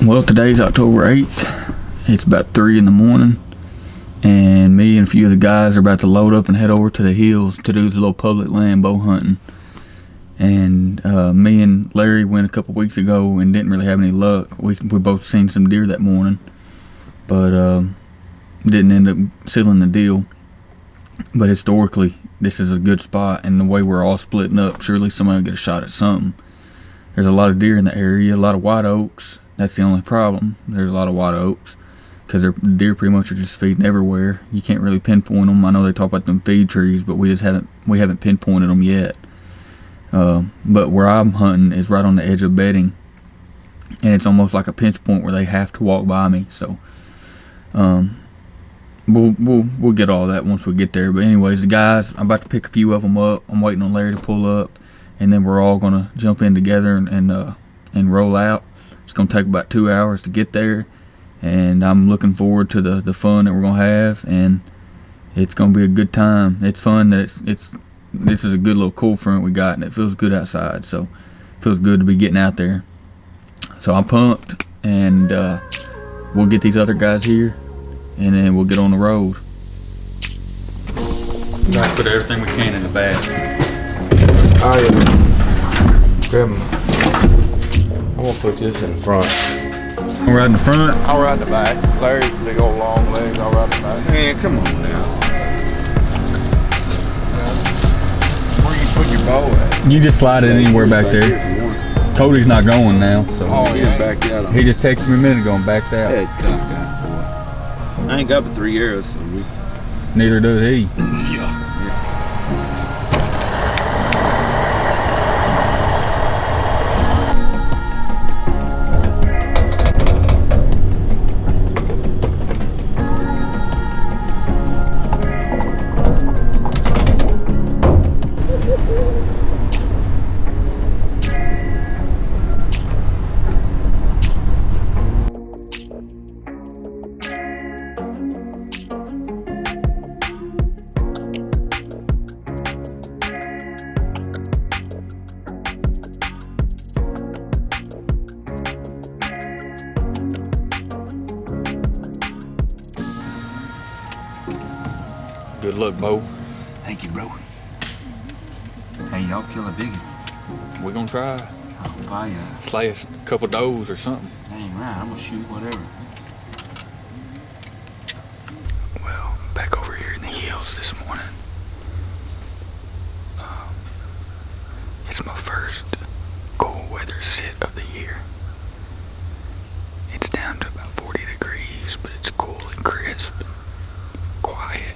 Well, today's October 8th. It's about 3 in the morning, and me and a few of the guys are about to load up and head over to the hills to do the little public land bow hunting. And me and Larry went a couple weeks ago and didn't really have any luck. We both seen some deer that morning, but didn't end up sealing the deal. But historically, this is a good spot, and the way we're all splitting up, surely somebody will get a shot at something. There's a lot of deer in the area, a lot of white oaks. That's the only problem. There's a lot of white oaks because the deer pretty much are just feeding everywhere. You can't really pinpoint them. I know they talk about them feed trees, but we haven't pinpointed them yet. But where I'm hunting is right on the edge of bedding, and it's almost like a pinch point where they have to walk by me. So we'll get all that once we get there. But anyways, the guys, I'm about to pick a few of them up. I'm waiting on Larry to pull up, and then we're all gonna jump in together and roll out. It's gonna take about 2 hours to get there, and I'm looking forward to the fun that we're gonna have, and it's gonna be a good time. It's fun that this is a good little cool front we got, and it feels good outside, so it feels good to be getting out there. So I'm pumped, and we'll get these other guys here, and then we'll get on the road. Gotta put everything we can in the bag. Oh yeah. Grab 'em. I'm gonna put this in the front. I'm riding the front. I'll ride the back. Larry's big old long legs. I'll ride the back. Man, come on now. Where you put your bow at? You just slide it anywhere back there. Cody's not going now, so Oh, yeah. Back out. he just texted me a minute ago and backed out. Head cock out, boy. I ain't got but 3 arrows, so we. Neither does he. Yeah. Good luck, Bo. Thank you, bro. Hey, y'all kill a biggie. We're gonna try. I'll buy ya. Slay a couple does or something. Dang right, I'm gonna shoot whatever. Well, back over here in the hills this morning. It's my first cold weather sit of the year. It's down to about 40 degrees, but it's cool and crisp. Quiet.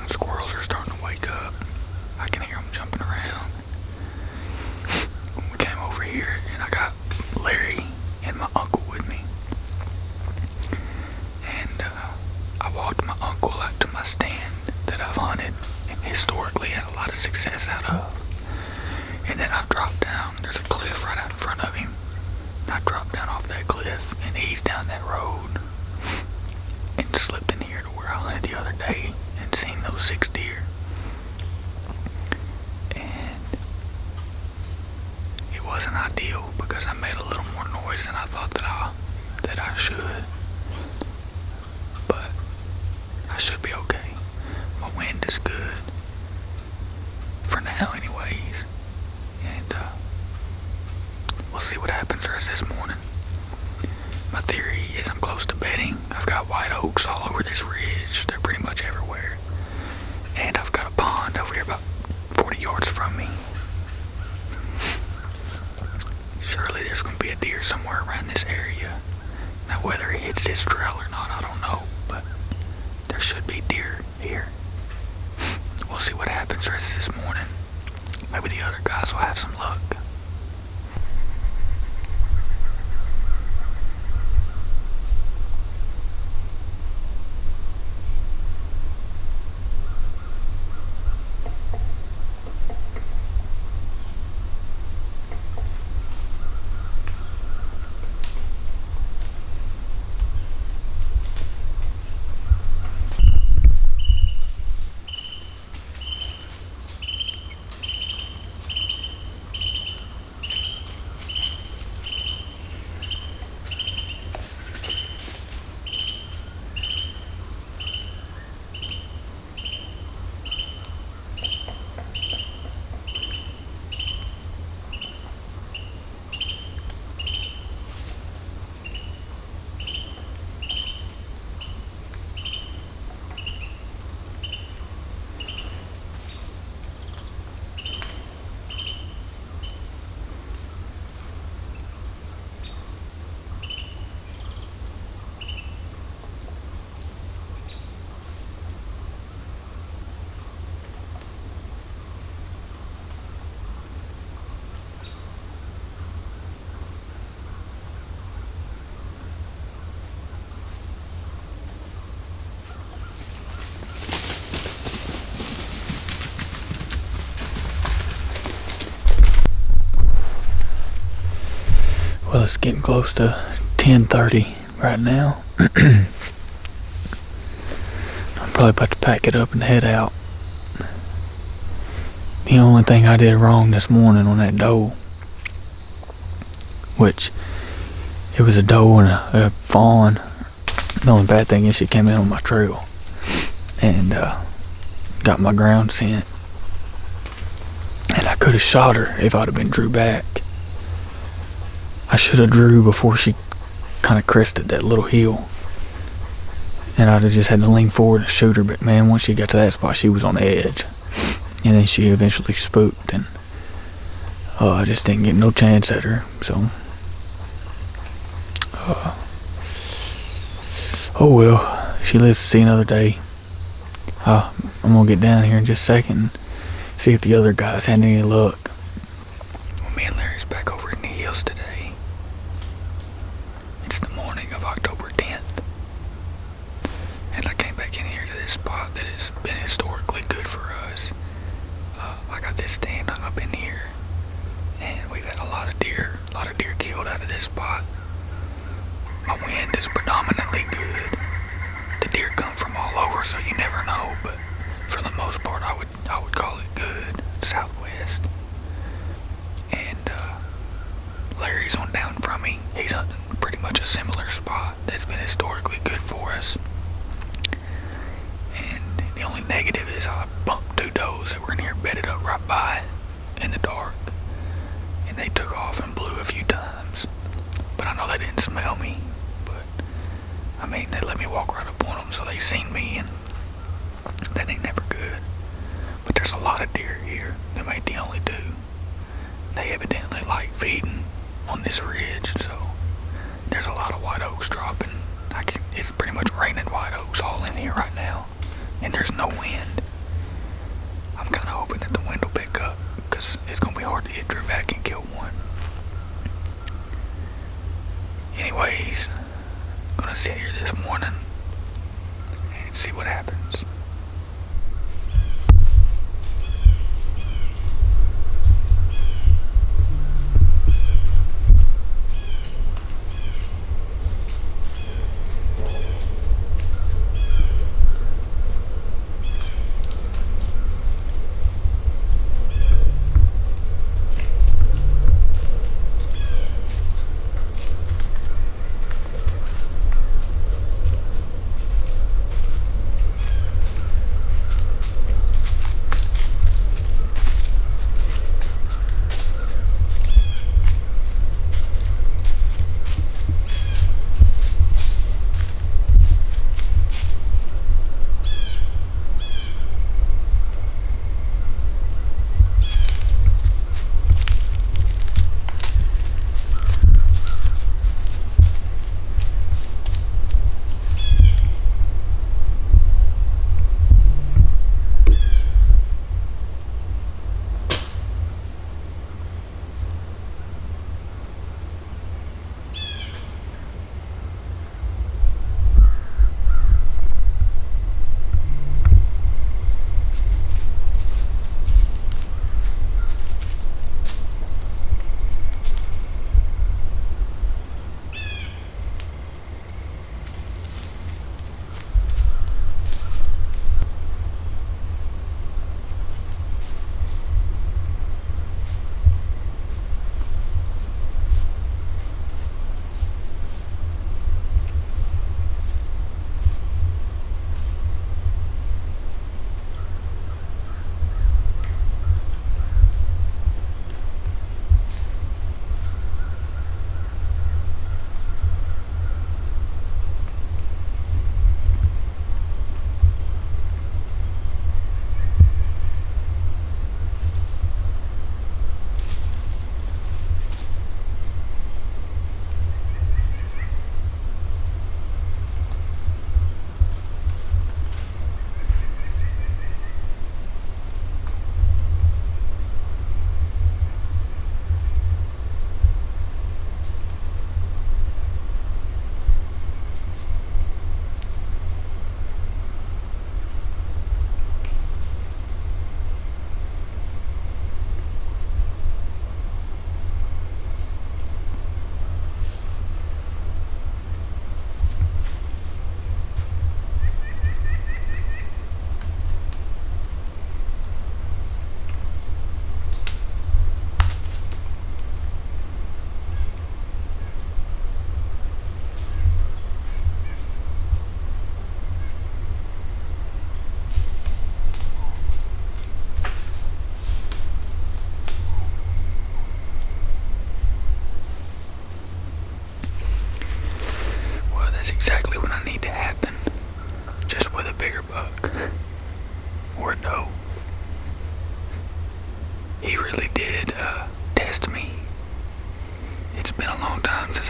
The squirrels are starting to wake up. I can hear them jumping around. We came over here and I got Larry and my uncle with me. And I walked my uncle out to my stand that I've hunted and historically had a lot of success out of. And then I dropped down. There's a cliff right out in front of him. And I dropped down off that cliff and eased down that road and slipped in here to where I hunted the other day and seen those 6 deer. And it wasn't ideal because I made a little more noise than I thought that I should. But I should be okay. My wind is good. For now anyways. And we'll see what happens for us this morning. My theory is I'm close to bedding. I've got white oaks all over this ridge. They're pretty much everywhere. And I've got a pond over here about 40 yards from me. Surely there's going to be a deer somewhere around this area. Now whether it hits this trail or not, I don't know. But there should be deer here. We'll see what happens the rest of this morning. Maybe the other guys will have some luck. Well, it's getting close to 10:30 right now. I'm probably about to pack it up and head out. The only thing I did wrong this morning on that doe, which it was a doe and a fawn. The only bad thing is she came in on my trail and got my ground scent. And I could have shot her if I'd have been drew back. I should have drew before she kind of crested that little hill. And I'd have just had to lean forward and shoot her. But man, once she got to that spot, she was on the edge. And then she eventually spooked, and I just didn't get no chance at her. So, oh well, she lives to see another day. I'm gonna get down here in just a second and see if the other guys had any luck. Well, me and Larry's back over in the hills today. It's the morning of October 10th. And I came back in here to this spot that has been historically good for us. I got this stand hung up in here, and we've had a lot of deer killed out of this spot. My wind is predominantly good. The deer come from all over, so you never know, but for the most part, I would call it good, southwest. And Larry's on down from me. He's hunting pretty much a similar spot that's been historically good for us. And the only negative is I bumped two does that were in here bedded up right by in the dark. And they took off and blew a few times. But I know they didn't smell me. But, I mean, they let me walk right up on them, so they seen me, and that ain't never good. But there's a lot of deer here. Them ain't the only two. They evidently like feeding on this ridge, so there's a lot of white oaks dropping. It's pretty much raining white oaks all in here right now, and there's no wind. I'm kind of hoping that the wind will pick up, because it's going to be hard to get Drew back and kill one. Anyways, I'm going to sit here this morning and see what happens.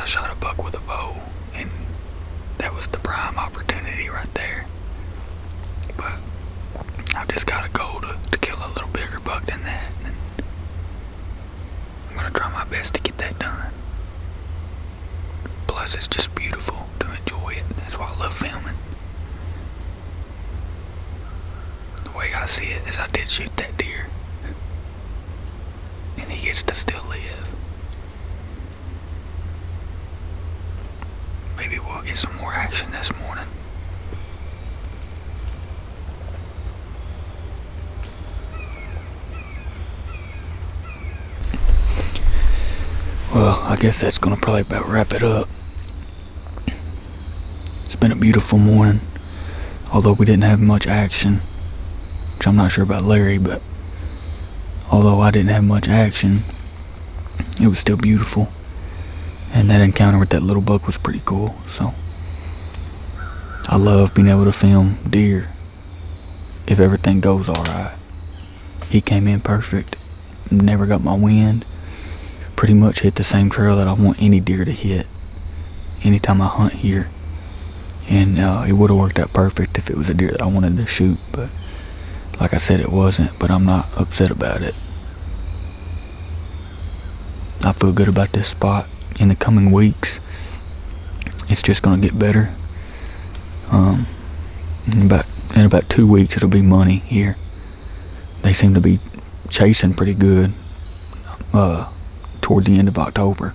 I shot a buck with a bow, and that was the prime opportunity right there. But I've just got a goal to kill a little bigger buck than that, and I'm gonna try my best to get that done. Plus, it's just beautiful to enjoy it. That's why I love filming. The way I see it is I did shoot that deer, and he gets to still live. Maybe we'll get some more action this morning. Well, I guess that's gonna probably about wrap it up. It's been a beautiful morning, although we didn't have much action, which I'm not sure about Larry, but although I didn't have much action, it was still beautiful. And that encounter with that little buck was pretty cool, so I love being able to film deer if everything goes alright. He came in perfect, never got my wind, pretty much hit the same trail that I want any deer to hit anytime I hunt here. And it would have worked out perfect if it was a deer that I wanted to shoot, but like I said, it wasn't, but I'm not upset about it. I feel good about this spot. In the coming weeks, it's just gonna get better. In about 2 weeks, it'll be money here. They seem to be chasing pretty good toward the end of October,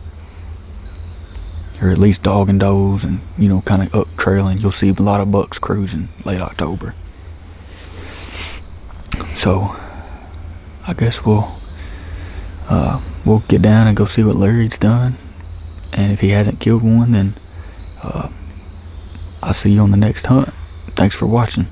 or at least dog and does, and kind of up trailing. You'll see a lot of bucks cruising late October. So I guess we'll get down and go see what Larry's done. And if he hasn't killed one, then I'll see you on the next hunt. Thanks for watching.